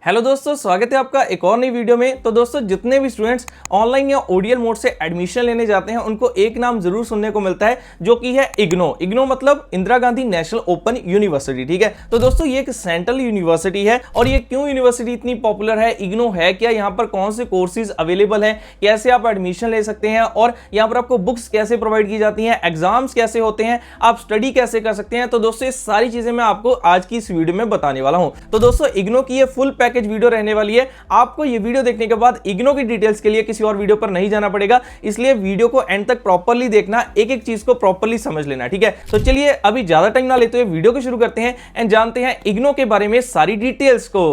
Hello दोस्तों, स्वागत है आपका एक और नई वीडियो में। तो दोस्तों, जितने भी स्टूडेंट्स ऑनलाइन या ओडीएल मोड से एडमिशन लेने जाते हैं उनको एक नाम जरूर सुनने को मिलता है, जो कि है इग्नो। इग्नो मतलब Indira Gandhi national open university. ठीक है, तो दोस्तों ये एक सेंट्रल यूनिवर्सिटी है। और ये क्यों यूनिवर्सिटी इतनी पॉपुलर है, इग्नो है क्या, यहाँ पर कौन से कोर्सेज अवेलेबल है, कैसे आप एडमिशन ले सकते हैं और यहाँ पर आपको बुक्स कैसे प्रोवाइड की जाती हैं, एग्जाम्स कैसे होते हैं, आप स्टडी कैसे कर सकते हैं। तो दोस्तों ये सारी चीजें मैं आपको आज की इस वीडियो में बताने वाला हूं। तो दोस्तों इग्नो की ये फुल पैकेज वीडियो रहने वाली है। आपको ये वीडियो देखने के बाद इग्नो की डिटेल्स के लिए किसी और वीडियो पर नहीं जाना पड़ेगा, इसलिए वीडियो को एंड तक प्रॉपर्ली देखना, एक एक चीज को प्रॉपर्ली समझ लेना। ठीक है, तो चलिए अभी ज्यादा टाइम ना लेते हुए वीडियो को शुरू करते हैं एंड जानते हैं इग्नो के बारे में सारी डिटेल्स को।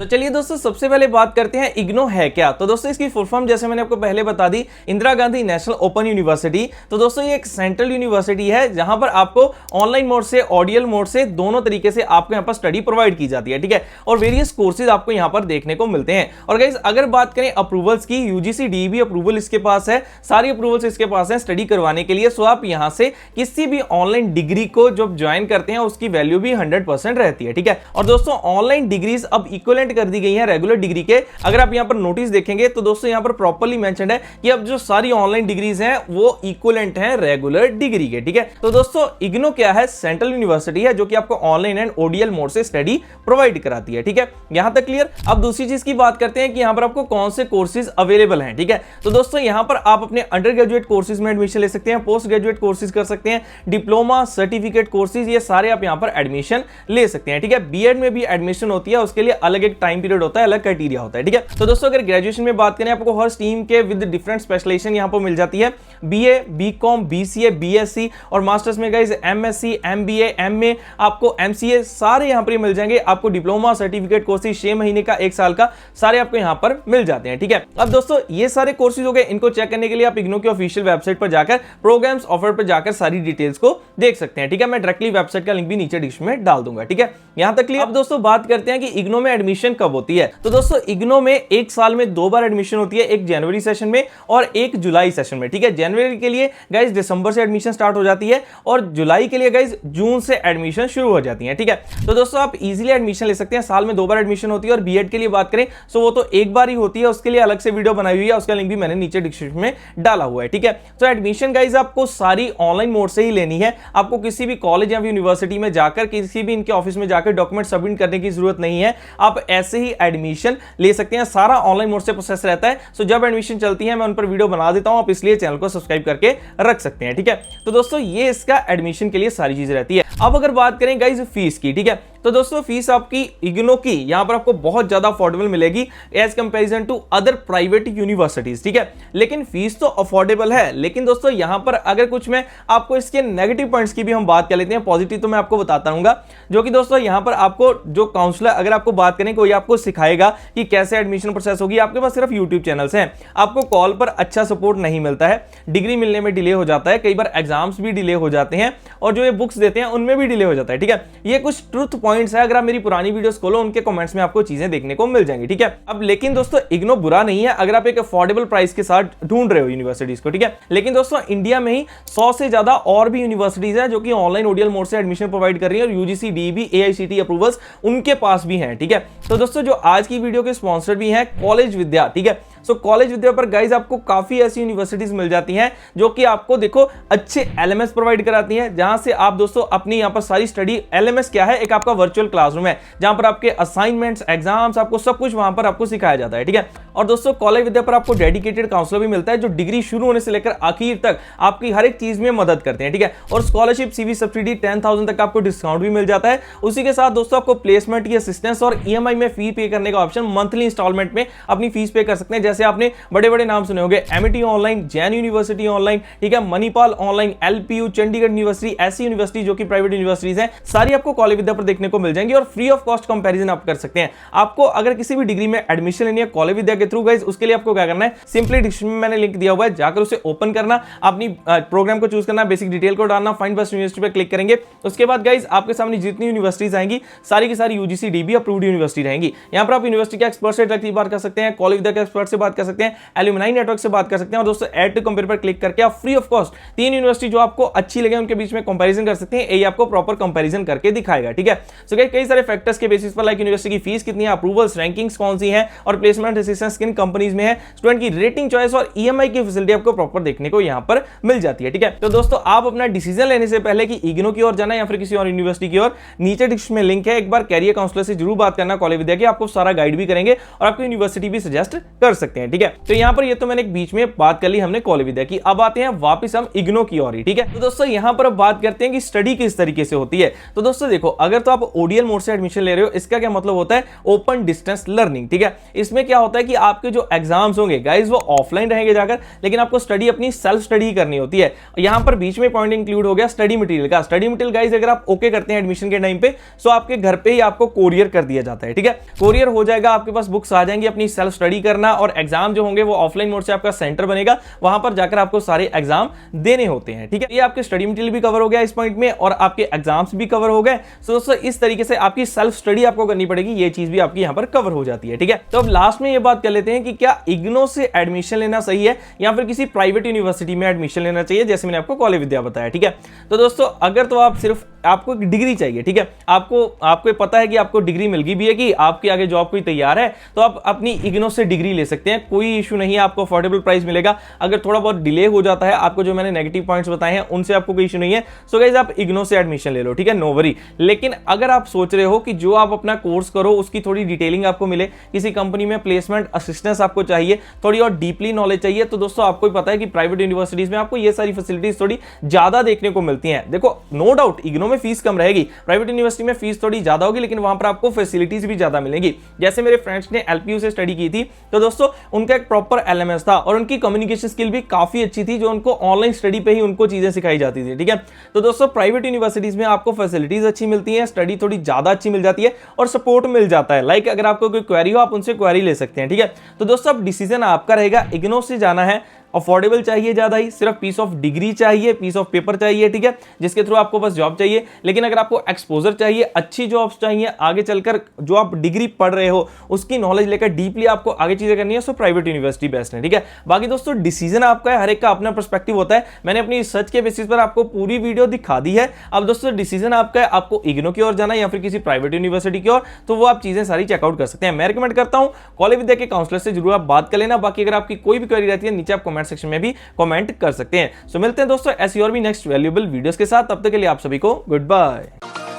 तो चलिए दोस्तों, सबसे पहले बात करते हैं इग्नो है क्या। तो दोस्तों इसकी फुल फॉर्म जैसे मैंने आपको पहले बता दी, Indira Gandhi national open university. तो दोस्तों ये एक सेंट्रल यूनिवर्सिटी है जहां पर आपको ऑनलाइन मोड से ओडीएल मोड से दोनों तरीके से आपको यहां पर स्टडी प्रोवाइड की जाती है। ठीक है, और वेरियस कोर्सेज आपको यहां पर देखने को मिलते हैं। और गाइस अगर बात करें अप्रूवल्स की, यूजीसी डीईबी अप्रूवल इसके पास है, सारी अप्रूवल्स इसके पास है स्टडी करवाने के लिए। सो आप यहां से किसी भी ऑनलाइन डिग्री को जब ज्वाइन करते हैं उसकी वैल्यू भी 100% रहती है। ठीक है, और दोस्तों ऑनलाइन डिग्रीज अब इक्विवेलेंट कर दी गई है रेगुलर डिग्री के। अगर आप यहां पर नोटिस देखेंगे तो दोस्तों यहां पर प्रॉपर्ली मेंशन्ड है कि अब जो सारी ऑनलाइन डिग्रीज हैं वो इक्विवेलेंट हैं रेगुलर डिग्री के। ठीक है, तो दोस्तों इग्नो क्या है, सेंट्रल यूनिवर्सिटी है जो कि आपको ऑनलाइन एंड ओडीएल मोड से स्टडी प्रोवाइड कराती है। ठीक है, यहां तक क्लियर। अब दूसरी चीज की बात करते हैं कि यहां पर आपको कौन से कोर्सेज अवेलेबल हैं। ठीक है, तो दोस्तों यहां पर आप अपने अंडर ग्रेजुएट कोर्सेज में एडमिशन ले सकते हैं, पोस्ट ग्रेजुएट कोर्सेज कर सकते हैं, डिप्लोमा सर्टिफिकेट कोर्सेज, ये सारे आप यहां पर एडमिशन ले सकते हैं। ठीक है, बीएड में भी एडमिशन होती है, उसके लिए अलग एक टाइम पीरियड होता है, अलग क्राइटेरिया होता है। ठीक है, तो दोस्तों अगर ग्रेजुएशन में बात करें आपको हर स्ट्रीम के विद डिफरेंट स्पेशलाइजेशन यहां पर मिल जाती है। बीए, बीकॉम, बीसीए, बीएससी और मास्टर्स में गाइस एमएससी, एमबीए, एमए, आपको एमसीए सारे यहां पर मिल जाएंगे। आपको डिप्लोमा सर्टिफिकेट कोर्सेज 6 महीने का, 1 साल का, सारे आपको यहां पर मिल जाते हैं। ठीक है, अब दोस्तों ये सारे कोर्सेज हो गए, इनको चेक करने के लिए आप इग्नो की ऑफिशियल वेबसाइट पर जाकर प्रोग्राम्स ऑफर पर जाकर सारी डिटेल्स को देख सकते हैं। ठीक है, मैं डायरेक्टली वेबसाइट का लिंक भी नीचे डिस्क्रिप्शन में डाल दूंगा। ठीक है, यहां तक क्लियर। अब दोस्तों बात करते हैं कि इग्नो में एडमिशन कब होती है। तो दोस्तों इग्नो में 1 साल में 2 बार एडमिशन होती है, एक जनवरी सेशन में और एक जुलाई सेशन में। ठीक है, जनवरी के लिए गाइस दिसंबर से एडमिशन स्टार्ट हो जाती है और जुलाई के लिए गाइस जून से एडमिशन शुरू हो जाती है। ठीक है, तो दोस्तों आप इजीली एडमिशन ले सकते हैं, साल में 2 बार एडमिशन होती है। और बीएड के लिए बात करें तो वो तो एक बार ही होती है, उसके लिए अलग से वीडियो बनाई हुई है, उसका लिंक भी मैंने नीचे डिस्क्रिप्शन में डाला हुआ है। ठीक है, तो एडमिशन गाइस आपको सारी ऑनलाइन मोड से ही लेनी है, आपको किसी भी कॉलेज या यूनिवर्सिटी में जाकर किसी भी इनके ऑफिस में जाकर डॉक्यूमेंट सबमिट करने की जरूरत नहीं है, आप ऐसे ही एडमिशन ले सकते हैं। सारा ऑनलाइन मोड से प्रोसेस रहता है। सो जब एडमिशन चलती है मैं उन पर वीडियो बना देता हूं, आप इसलिए चैनल को सब्सक्राइब करके रख सकते हैं। ठीक है, तो दोस्तों ये इसका एडमिशन के लिए सारी चीज रहती है। अब अगर बात करें गाइस फीस की, ठीक है, तो दोस्तों फीस आपकी इग्नो की यहां पर आपको बहुत ज्यादा अफोर्डेबल मिलेगी as comparison to other private universities. ठीक है, लेकिन फीस तो अफोर्डेबल है, लेकिन दोस्तों यहां पर अगर कुछ मैं आपको इसके नेगेटिव पॉइंट्स की भी हम बात कर लेते हैं, पॉजिटिव तो मैं आपको बताता हूं, जो कि दोस्तों यहां पर आपको जो काउंसलर अगर आपको बात करें कोई आपको सिखाएगा कि कैसे एडमिशन प्रोसेस होगी, आपके पास सिर्फ यूट्यूब चैनल्स हैं, आपको कॉल पर अच्छा सपोर्ट नहीं मिलता है, डिग्री मिलने में डिले हो जाता है, कई बार एग्जाम्स भी डिले हो जाते हैं और जो ये बुक्स देते हैं उनमें भी डिले हो जाता है। ठीक है, ये कुछ ट्रुथ पॉइंट्स है, अगर आप मेरी पुरानी वीडियोस खोलो उनके कमेंट्स में आपको चीजें देखने को मिल जाएंगी। ठीक है, अब लेकिन दोस्तों इग्नो बुरा नहीं है अगर आप एक अफोर्डेबल प्राइस के साथ ढूंढ रहे हो यूनिवर्सिटीज को। ठीक है, लेकिन दोस्तों इंडिया में ही 100 से ज्यादा और भी यूनिवर्सिटीज है जो कि ऑनलाइन ओडीएल मोड से एडमिशन प्रोवाइड कर रही है और यूजीसी डीईबी एआईसीटी अप्रूवल्स उनके पास भी हैं। ठीक है, तो दोस्तों जो आज की वीडियो के स्पॉन्सर भी हैं कॉलेज विद्या। ठीक है, सो कॉलेज विद्या पर गाइस आपको काफी ऐसी यूनिवर्सिटीज मिल जाती हैं जो कि आपको देखो अच्छे एलएमएस प्रोवाइड कराती हैं, जहां से आप दोस्तों अपनी यहां पर सारी स्टडी, एलएमएस क्या है, एक आपका वर्चुअल क्लासरूम है जहां पर आपके असाइनमेंट्स, एग्जाम्स, आपको सब कुछ वहां पर आपको सिखाया जाता है। ठीक है, और दोस्तों कॉलेज विद्या पर आपको डेडिकेटेड काउंसलर भी मिलता है जो डिग्री शुरू होने से लेकर आखिर तक आपकी हर एक चीज में मदद करते हैं। ठीक है, और स्कॉलरशिप, सीवी सब्सिडी 10,000 तक आपको डिस्काउंट भी मिल जाता है। उसी के साथ दोस्तों आपको प्लेसमेंट की असिस्टेंस और ईएमआई में फी पे करने का ऑप्शन, मंथली इंस्टॉलमेंट में अपनी फीस पे कर सकते हैं। जैसे आपने बड़े बड़े नाम सुने होंगे, Amity online, Jain university online, ठीक है, Manipal online, LPU, Chandigarh university, ऐसी यूनिवर्सिटी जो कि प्राइवेट यूनिवर्सिटीज हैं, सारी आपको कॉलेज विद्या पर देखने को मिल जाएंगी और फ्री ऑफ कॉस्ट कंपैरिजन आप कर सकते हैं। आपको अगर किसी भी डिग्री में एडमिशन लेनी है कॉलेज विद्या के थ्रू गाइस, उसके लिए आपको क्या करना है, सिंपली डिस्क्रिप्शन में मैंने लिंक दिया हुआ है, जाकर उसे ओपन करना, अपनी प्रोग्राम को चूज करना, बेसिक डिटेल को डालना, फाइंड बेस्ट यूनिवर्सिटी पे क्लिक करेंगे। उसके बाद गाइस आपके सामने जितनी यूनिवर्सिटीज आएंगी सारी की सारी यूजीसी डीबी अप्रूव्ड यूनिवर्सिटी रहेंगी। यहां पर आप यूनिवर्सिटी के एक्सपर्ट से डायरेक्टली बात कर सकते हैं, कॉलेज विद्या के एक्सपर्ट से बात कर सकते हैं, एल्यूमिनाई नेटवर्क से बात कर सकते हैं। और दोस्तों ऐड टू कंपेयर पर क्लिक करके आप फ्री ऑफ कॉस्ट 3 यूनिवर्सिटी जो आपको अच्छी लगे उनके बीच में कंपैरिजन कर सकते हैं। ये आपको प्रॉपर कंपैरिजन करके दिखाएगा, ठीक है। सो कई सारे फैक्टर्स के बेसिस पर, लाइक यूनिवर्सिटी की फीस कितनी है, अप्रूवल्स रैंकिंग्स कौन सी है, और प्लेसमेंट असिस्टेंस किन कंपनीज में है, स्टूडेंट की रेटिंग चॉइस और ईएमआई की फैसिलिटी आपको प्रॉपर देखने को यहां पर मिल जाती है, ठीक है। तो दोस्तों आप अपना डिसीजन लेने से पहले कि इग्नो की ओर जाना या फिर किसी और यूनिवर्सिटी की ओर, नीचे डिस्क्रिप्शन में लिंक है, एक बार कैरियर काउंसलर से जरूर बात करना कॉलेज विद्या की, आपको सारा गाइड भी करेंगे और आपको यूनिवर्सिटी भी सजेस्ट कर सकते हैं, ठीक है। तो यहां पर ये तो मैंने एक बीच में बात कर ली हमने कॉलेज विद्या की, अब आते हैं वापस हम इग्नो की ओर ही, ठीक है। तो दोस्तों यहां पर अब बात करते हैं कि स्टडी किस तरीके से होती है। तो दोस्तों देखो, अगर तो आप ओडीएल मोड से एडमिशन ले रहे हो, इसका क्या मतलब होता है, ओपन डिस्टेंस लर्निंग, ठीक है। इसमें क्या होता है कि आपके जो एग्जाम्स होंगे गाइस वो ऑफलाइन रहेंगे जाकर, लेकिन आपको स्टडी अपनी सेल्फ स्टडी करनी होती है। यहां पर बीच में पॉइंट इंक्लूड हो गया स्टडी मटेरियल का। स्टडी मटेरियल गाइस अगर आप ओके करते हैं एडमिशन के टाइम पे, सो आपके घर पे ही आपको कोरियर कर दिया जाता है, ठीक है। कोरियर हो जाएगा, आपके पास बुक्स आ जाएंगी, अपनी सेल्फ स्टडी करना, और एग्जाम जो होंगे वो ऑफलाइन मोड से आपका सेंटर बनेगा, वहां पर जाकर आपको सारे एग्जाम देने होते हैं, ठीक है। ये आपके स्टडी मटेरियल भी कवर हो गया इस पॉइंट में, और आपके एग्जाम्स भी कवर हो गए। सो दोस्तों इस तरीके से आपकी सेल्फ स्टडी आपको करनी पड़ेगी, ये चीज भी आपकी यहां पर कवर हो जाती है, ठीक है। तो अब लास्ट में ये बात कर लेते हैं कि क्या इग्नो से एडमिशन लेना सही है या फिर किसी प्राइवेट यूनिवर्सिटी में एडमिशन लेना चाहिए, जैसे मैंने आपको कॉलेज विद्या बताया, ठीक है। तो दोस्तों अगर तो आप सिर्फ आपको एक डिग्री चाहिए, ठीक है, आपको पता है कि आपको डिग्री मिल गई भी है कि आपके आगे जॉब कोई तैयार है, तो आप अपनी इग्नो से डिग्री ले सकते हैं, कोई इशू नहीं है, आपको अफोर्डेबल प्राइस मिलेगा। अगर थोड़ा बहुत डिले हो जाता है, आपको जो मैंने नेगेटिव पॉइंट्स बताए हैं उनसे आपको कोई इशू नहीं है, सो गाइस आप इग्नो से एडमिशन ले लो, ठीक है, नो वरी। लेकिन अगर आप सोच रहे हो कि जो आप अपना कोर्स करो उसकी थोड़ी डिटेलिंग आपको मिले, किसी कंपनी में प्लेसमेंट असिस्टेंस आपको चाहिए, थोड़ी और डीपली नॉलेज चाहिए, तो दोस्तों आपको ही पता है कि प्राइवेट यूनिवर्सिटीज में आपको ये सारी फैसिलिटीज थोड़ी ज्यादा देखने को मिलती हैं। देखो नो डाउट इग्नो में फीस कम रहेगी, प्राइवेट यूनिवर्सिटी में फीस थोड़ी ज्यादा होगी, लेकिन वहां पर आपको फैसिलिटीज भी ज्यादा मिलेंगी। जैसे मेरे फ्रेंड्स ने एलपीयू से स्टडी की थी, तो दोस्तों उनका एक प्रॉपर एलएमएस था और उनकी कम्युनिकेशन स्किल भी काफी अच्छी थी, जो उनको ऑनलाइन स्टडी पे ही उनको चीजें सिखाई जाती थी, ठीक है। तो दोस्तों प्राइवेट यूनिवर्सिटीज में आपको फैसिलिटीज अच्छी मिलती है, स्टडी थोड़ी ज्यादा अच्छी मिल जाती है और सपोर्ट मिल जाता है। लाइक अगर आपको कोई क्वेरी हो आप उनसे क्वेरी ले सकते हैं, ठीक है। तो दोस्तों अब डिसीजन आपका रहेगा, इग्नो से जाना है, अफोर्डेबल चाहिए ज्यादा ही, सिर्फ पीस ऑफ डिग्री चाहिए, पीस ऑफ पेपर चाहिए, ठीक है, जिसके थ्रू आपको बस जॉब चाहिए। लेकिन अगर आपको एक्सपोजर चाहिए, अच्छी जॉब्स चाहिए, आगे चलकर जो आप डिग्री पढ़ रहे हो उसकी नॉलेज लेकर डीपली आपको आगे चीजें करनी है, सो प्राइवेट यूनिवर्सिटी बेस्ट है, ठीक है। बाकी दोस्तों डिसीजन आपका है, हर एक का अपना पर्सपेक्टिव होता है। मैंने अपनी रिसर्च के बेसिस पर आपको पूरी वीडियो दिखा दी है। अब दोस्तों डिसीजन आपका है, आपको इग्नो की ओर जाना है या फिर किसी प्राइवेट यूनिवर्सिटी की ओर, तो वो आप चीजें सारी चेकआउट कर सकते हैं। मैं रिकमेंड करता हूं कॉलेज विद्या के काउंसलर से जरूर आप बात कर लेना। बाकी अगर आपकी कोई भी क्वेरी रहती है नीचे आप कमेंट सेक्शन में भी कमेंट कर सकते हैं। सो मिलते हैं दोस्तों ऐसी और भी नेक्स्ट वैल्यूएबल वीडियोस के साथ, तब तक के लिए आप सभी को गुड बाय।